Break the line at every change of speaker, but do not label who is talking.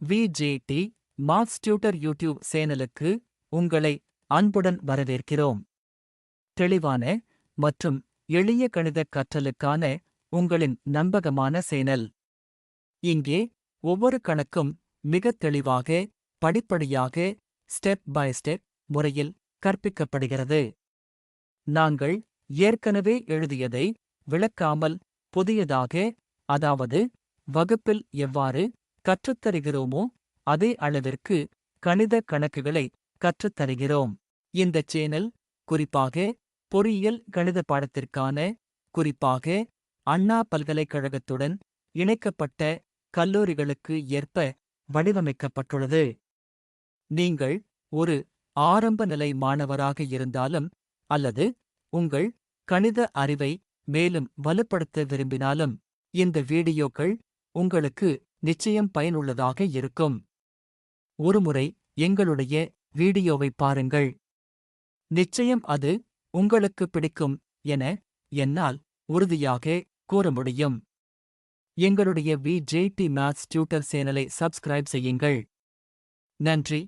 VJD maths tutor YouTube சேனலுக்கு உங்களை அன்புடன் வரவேற்கிறோம். தெளிவான மற்றும் எளிய கணித கற்றலுக்கான உங்களின் நம்பகமான சேனல். இங்கே ஒவ்வொரு கணக்கும் மிகத் தெளிவாக, படிப்படியாக, ஸ்டெப் பை ஸ்டெப் முறையில் கற்பிக்கப்படுகிறது. நாங்கள் ஏற்கனவே எழுதியதை விளக்காமல் புதியதாக, அதாவது வகுப்பில் எவ்வாறு கற்றுத்தருகிறோமோ அதே அளவிற்கு கணித கணக்குகளை கற்றுத்தருகிறோம். இந்த சேனல் குறிப்பாக பொறியியல் கணித பாடத்திற்கான, குறிப்பாக அண்ணா பல்கலைக்கழகத்துடன் இணைக்கப்பட்ட கல்லூரிகளுக்கு ஏற்ப வடிவமைக்கப்பட்டுள்ளது. நீங்கள் ஒரு ஆரம்ப நிலை மாணவராக இருந்தாலும் அல்லது உங்கள் கணித அறிவை மேலும் வலுப்படுத்த விரும்பினாலும் இந்த வீடியோக்கள் உங்களுக்கு நிச்சயம் பயனுள்ளதாக இருக்கும். ஒருமுறை எங்களுடைய வீடியோவை பாருங்கள். நிச்சயம் அது உங்களுக்கு பிடிக்கும் என என்னால் உறுதியாக கூற முடியும். எங்களுடைய விஜேடி மேத்ஸ் டியூட்டர் சேனலை சப்ஸ்கிரைப் செய்யுங்கள். நன்றி.